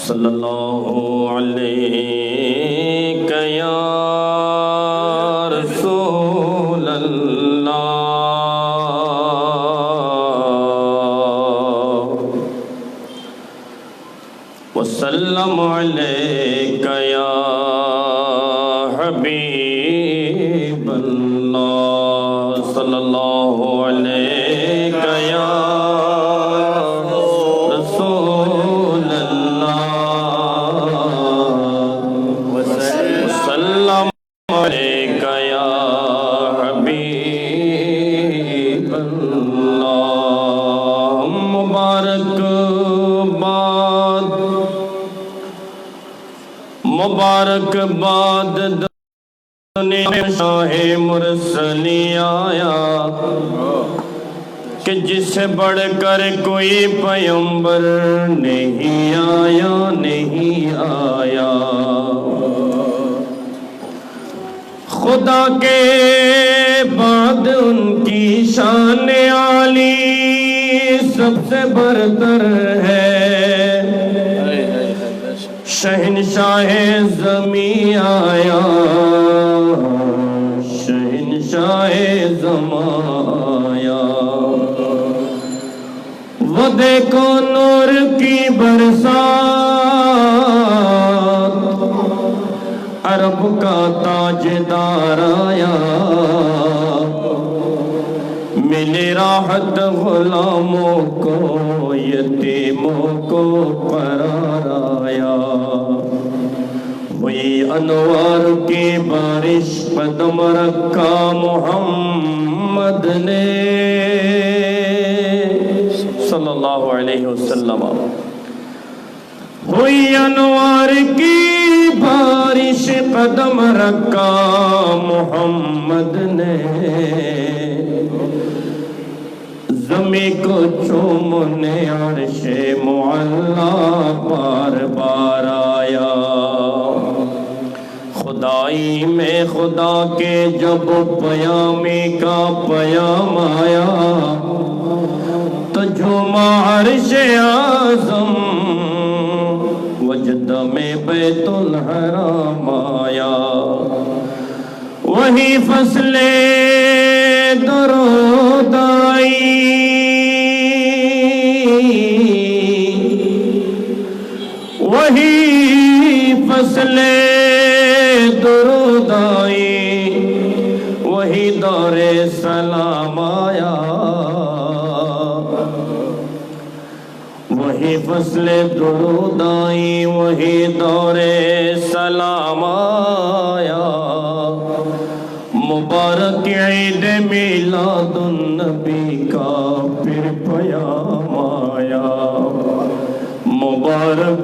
सल्लल्लाहु अलैका या रसूल अल्लाह वसल्लम अलैका या हबीब अल्लाह सल्लल्लाहु अलैका या रसूल अल्लाह वसल्लम अलैका या हबीब अल्लाह। मुबारकबाद दुनिया शाहे मुरसली आया कि जिससे बढ़कर कोई पैगंबर नहीं आया। खुदा के बाद उनकी शान आली सबसे बरतर है। शहनशाहे ज़मी आया, शहनशाहे ज़माया। वो देखो नूर की बरसात, अरब का ताजदार आया। मिले राहत गुलामों को, यतीमों को करार आया। हुई अनवार की बारिश कदम रखा मोहम्मद ने सल्लल्लाहु अलैहि वसल्लम। हुई अनवार की बारिश कदम रखा मोहम्मद ने। ज़मी को चूमने अर्शे मुअल्ला बार बार आया। खुदाई में खुदा के जब पयामी का पयाम आया तो झूमा अर्शे आज़म, वजद में बैतुल हराम आया। वही फसले दरूद आई, वही फसले दरूद आई, वही दौरे सलाम आया। वही फसले दरूद आई, वही दौरे सलाम आया। मुबारक ईद मिलादुन नबी का फिर पयाम आया। मुबारक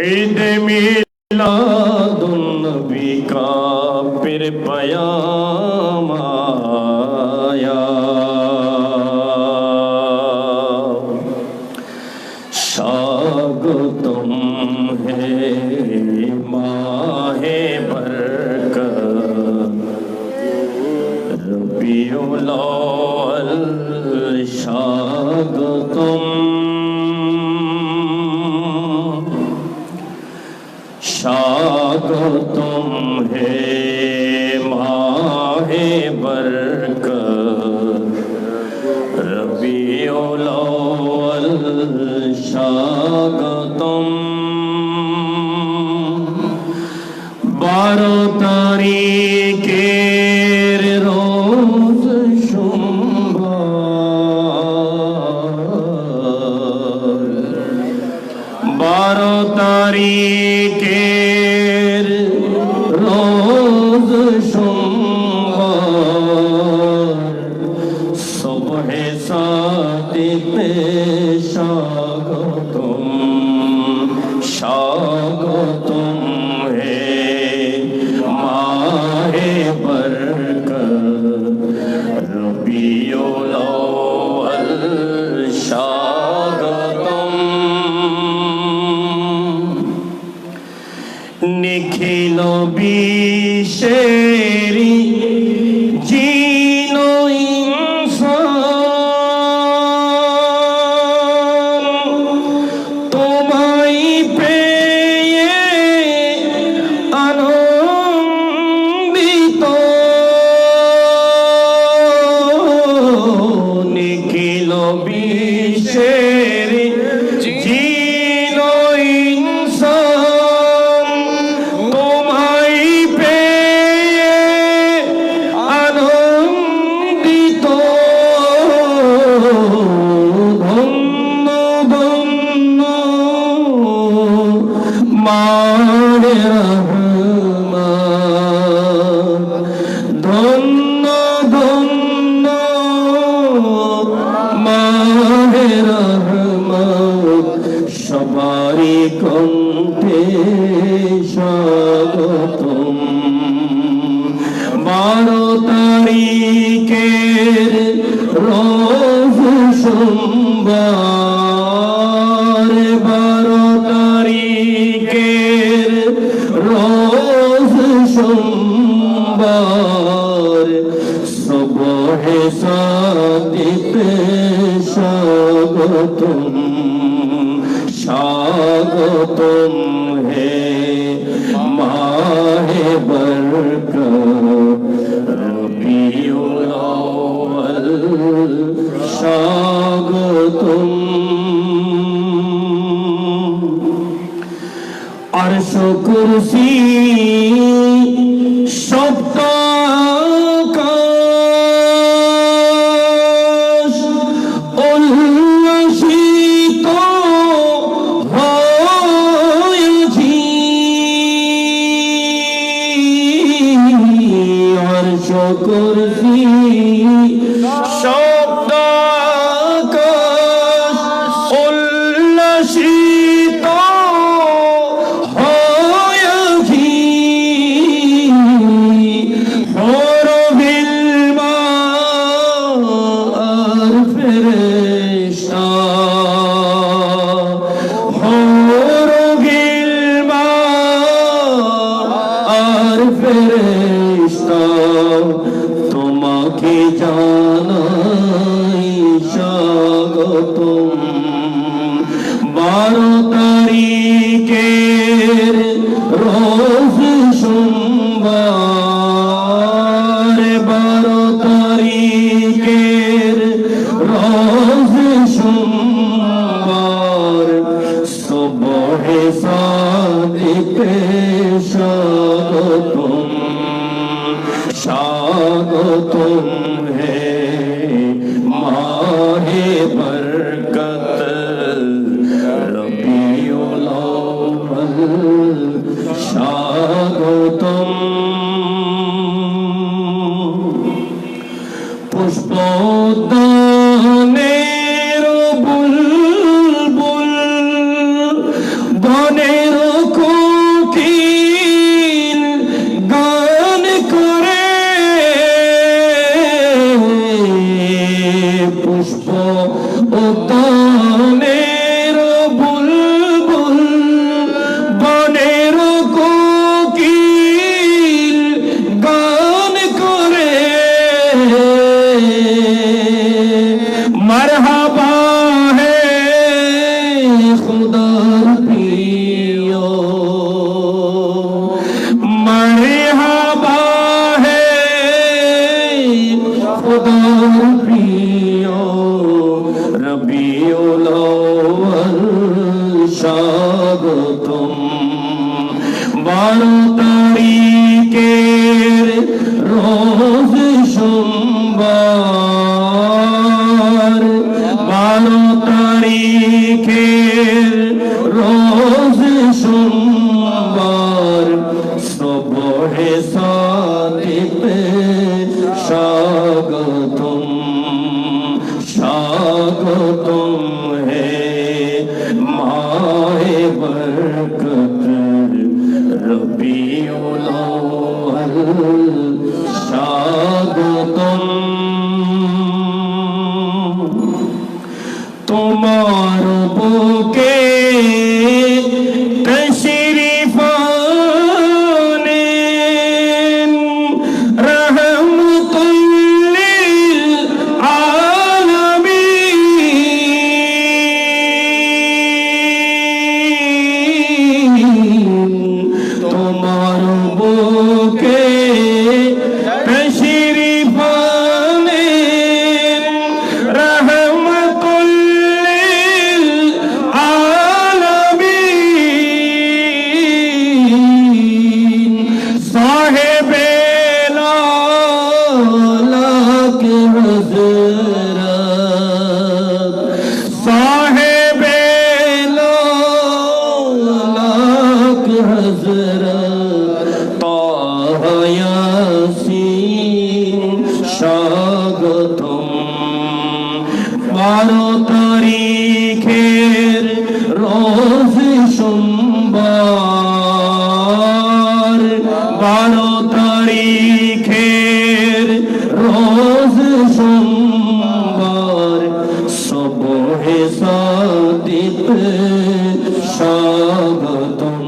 ईद मिलादुन नबी का फिर पयाम आया। शागुतुम है माहे बरकत, रबीउल अव्वल शागुतुम। शागुतुम है माहे बरकत, रबीउल अव्वल शागुतुम। 12 तारीख रोज शुम्बार, 12 तारीख रोज शुम्बार। सुबह सादी पे शागुतुम, शागुतुम है माहे बरकत, रबीउल अव्वल शागुतुम। निखिलो बिशेरी जीनो इंसान, तुम्हारी पे মাহে রহমত ধন্য ধন্য মাহে রহমত সবারই কণ্ঠে স্বাগতম 12 তারিখের রোজ সোমবার 12 তারিখের রোজ সোমবার সুবহে সাদিতে স্বাগতম স্বাগতম হে মাহে বরকত রবিউল আউয়াল স্বাগতম আরশ কুরসি সপ্ত আকাশ উল্লাসিত হয়েছি আরশ কুরসি সপ্ত আকাশ উল্লাসিত তোমাকে জানাই স্বাগতম 12 তারিখের রোজ সোমবার 12 তারিখের রোজ সোমবার সুবহে সাদিকে স্বাগতম স্বাগতম হে মাহে বরকত রবিউল আউয়াল স্বাগতম পুষ্পদানের বুলবুল বনের কোকিল গান করে পুষ্প উদ্যানের বুলবুল বনের কোকিল গান করে মরহবা হে খুদার প্রিয় মরহবা হে খুদার প্রিয় রবিউল আউয়াল স্বাগতম 12 তারিখের রোজ সোমবার 12 তারিখের রোজ সোমবার সুবহে সাদিকে স্বাগতম স্বাগতম হে মাহে বরকত রবিউল আউয়াল স্বাগতম তোমার বুকে स्वागतम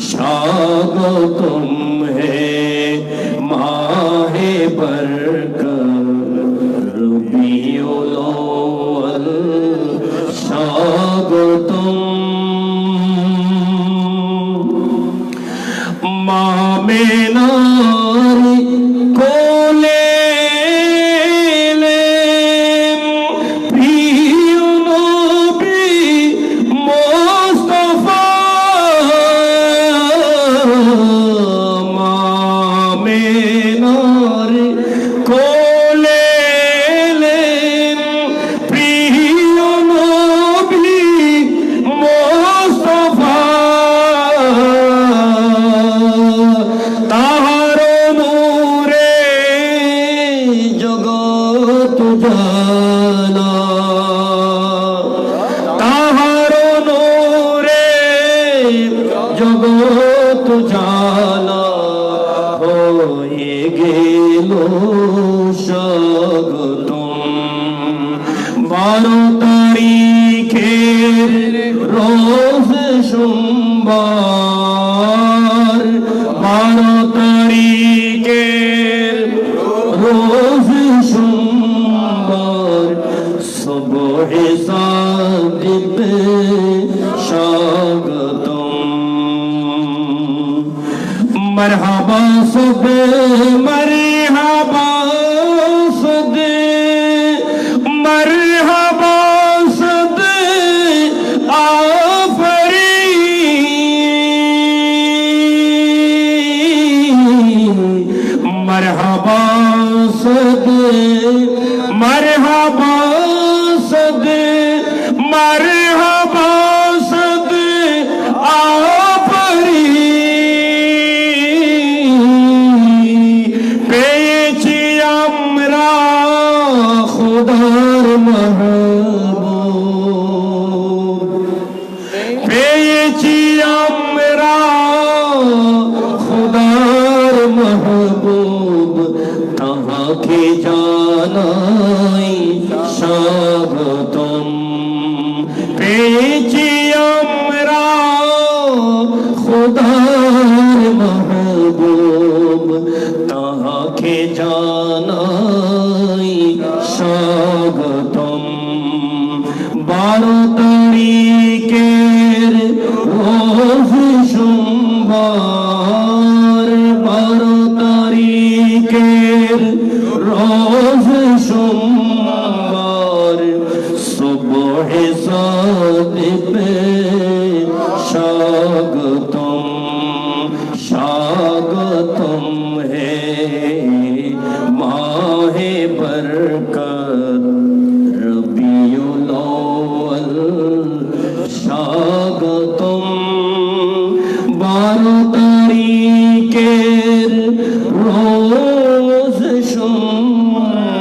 स्वागतम है माहे बरकत रबीउल अव्वल स्वागतम मामेनारी कोले জগৎ জানা হয়ে গেল স্বাগতম 12 তারিখের রোজ সোমবার 12 তারিখের রোজ সোমবার সুবহে সাদিক স্বাগতম मरहबा सुबे मरहबा सुदे मरहबा सुदे आफरी मरहबा सुदे मरहबा सुदे मरहबा सुदे आफरी खुदार महबूब पेয়েছি আমরা खुदार महबूब তাহাকে জানাই স্বাগতম পেয়েছি আমরা खुदार महबूब তাহাকে জানাই স্বাগতম 12 তারিখের রোজ সোমবার 12 তারিখের রোজ সোমবার সুবহে সাদিক স্বাগতম স্বাগতম হে माहे बरकत रबीउल अव्वल स्वागतम 12 तारीखेर रोज सोमवार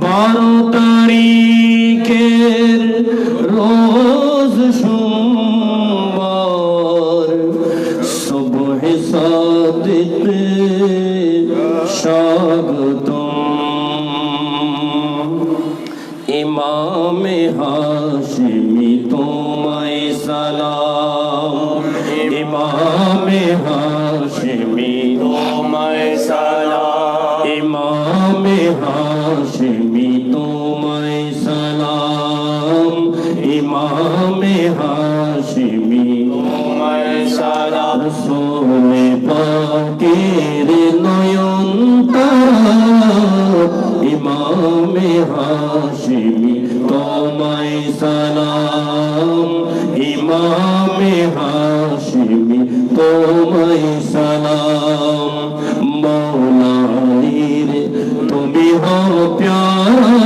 12 तारीखेर रोज सोमবার সুবহে সাদিক স্বাগতম ইমামে হাশিমি তোমায় সালাম ইমামে হাশিমি তোমায় সালাম ইমামে হাশিমি তোমায় সালাম ইমামে হাশিমি তোমায় সালাম রাসূল পাকের নয়ন তারা ইমামে হাশিমি তোমায় সালাম ইমামে হাশিমি তোমায় সালাম মওলা আলীর তুমি হও প্যারা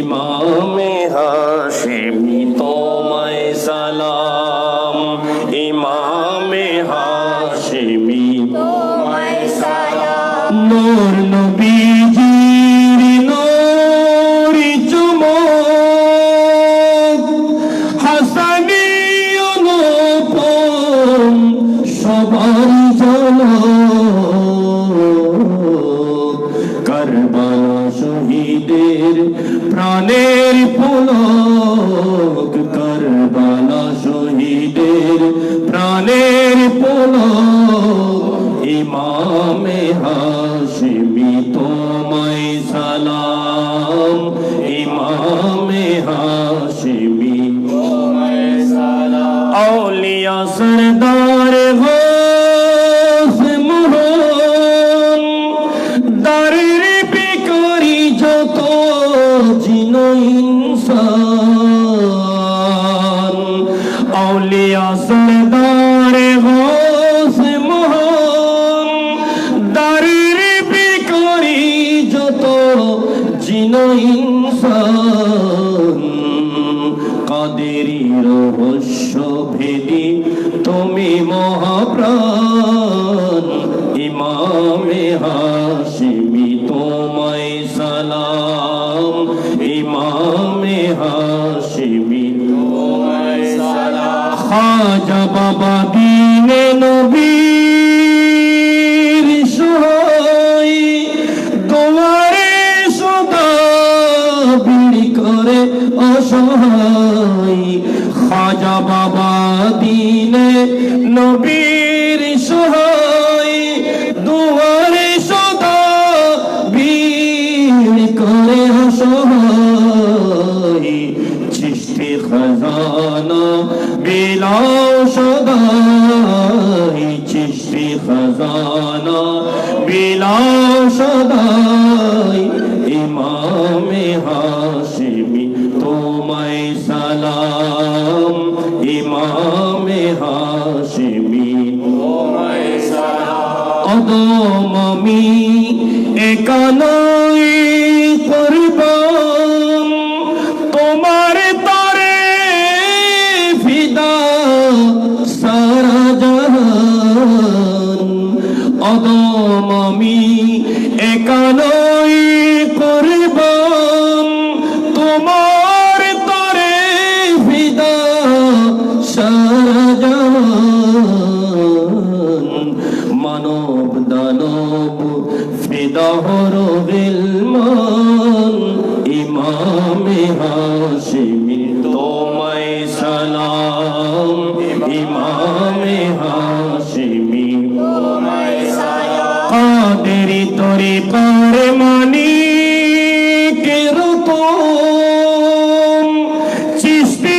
ইমামে হাশিমি তোমায় সালাম ইমামে হাশিমি তোমায় সালাম নূর নবীজির নূরি চমক হাসানি অনুপম সবার ঝলক কারবালা শহীদের প্রাণে পুলক কারবালা শহীদের প্রাণের পুলক ইমামে হাশিমি তোমায় সালাম ইমামে হাশিমি তোমায় সালাম আউলিয়া সরদার গৌস মোহন দারের বিকারি যত জিনো ইনসান আউলিয়া সরদার গৌস মোহন দারের বিকারি যত জিনো ইনসান কাদেরি রহস্য ভেদি তুমি মহাপ্রাণ ইমামে হাশিমি তোমায় সালাম ইমামে হাশিমি তোমায় সালাম খাজা বাবা দীনে নবীর সহায় তোমারে সদা বিড়ি করে অসহায় খাজা বাবা দীনে নবীর সহায় দুয়ারে সদা ভিড় করে অসহায় চিশতি খাজানা বিলাও সদাই চিশতি খাজানা বিলাও সদাই ইমামে হাশিমি তোমায় সালাম ইমামে হাশিমি তোমায় সালাম কদম আমি একানই কুরবান তোমার তরে ফিদা সারা জাহান কদম আমি একানই কুরবান তোমার তরে ফিদা সারা জাহান মানব দানব ফিদা হরো বিলমান ইমামে হাশিমি তোমায় সালাম ইমামে হাশিমি তোমায় সালাম কাদেরি তরিকার মানি কেরকম চিশতি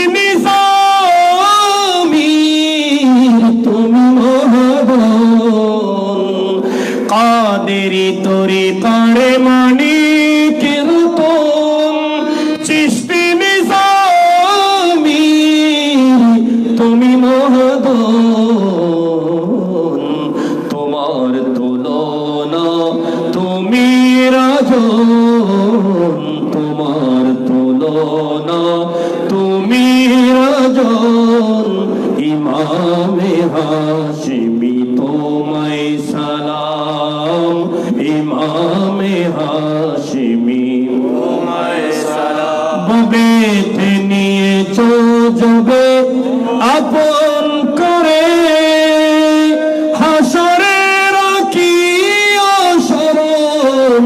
নিজামির তুমি মহাবন কাদেরি তরিকার মানি কেরকম চিশতি নিজামির তুমি মহাবন তোমার তুলনা তুমি রাজন তোমার তুলনা তুমি রাজন ইমামে হাশিমি তোমায় সালাম ইমামে হাশিমি তোমায় সালাম ববেতে নিয়েছো জবে আপন করে হাসরে রাখিও শরণ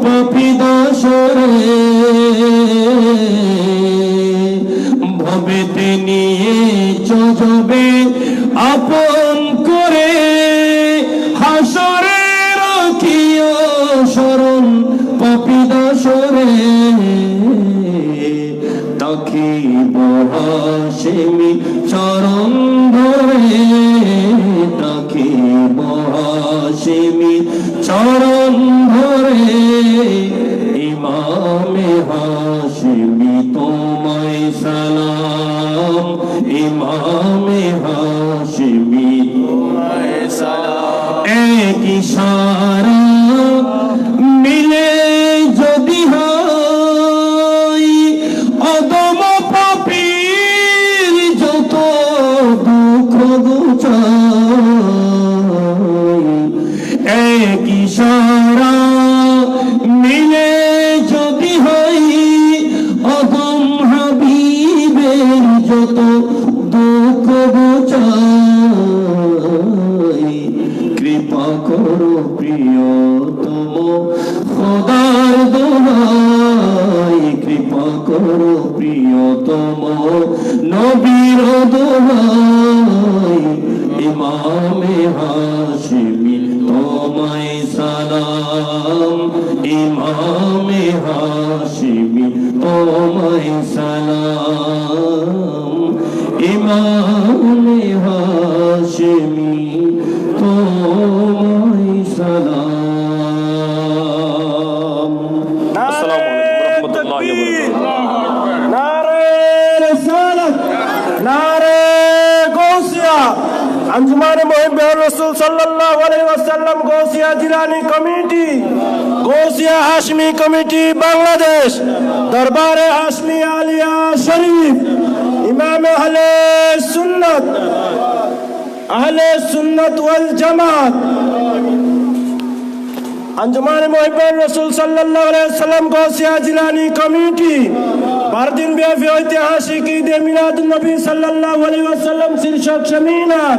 পাপী দাসরে ভবেতে নিয়েছো জবে আপন করে হাসরে রাখিও শরণ পাপী দাসরে তাকিব হাশিমি চরণ ধরে তাকিব হাশিমি চরণ ধরে ইমামে হাশিমি তোমায় সালাম ইমামে হাশিমি তোমায় সালাম এক ইশারা মিলে যদি হয় অদম পাপীর যত দুঃখ ঘুচায় এক ইশারা মিলে যদি হয় অদম হাবিবের যত দুঃখ ঘুচায় কৃপা করো প্রিয়তম খোদা বড় প্রিয়তম নবীর দোহাই ইমামে হাশিমি তোমায় সালাম ইমামে হাশিমি তোমায় সালাম ইমামে হাশিমি তোমায় সালাম। আসসালামু আলাইকুম ওয়া রাহমাতুল্লাহি ওয়া বারাকাতুহু। নারে রিসালাত, নারে গৌসিয়া। আঞ্জুমানে মুহিব্বির রাসূল সাল্লাল্লাহু আলাইহি ওয়াসাল্লাম গৌসিয়া জিলানী কমিটি, গৌসিয়া হাশমি কমিটি বাংলাদেশ, দরবারে হাশমি আলিয়া শরীফ, ইমাম আহলে সুন্নাত ওয়াল জামাত, আঞ্জুমানে মুহিব্বির রাসূল সাল্লাল্লাহু আলাইহি ওয়াসাল্লাম গৌসিয়া জিলানী কমিটি 12 দিন ব্যাপী ঐতিহাসিক ঈদে মিলাদুন নবী সাল্লাল্লাহু আলাইহি ওয়াসাল্লাম শীর্ষক সেমিনার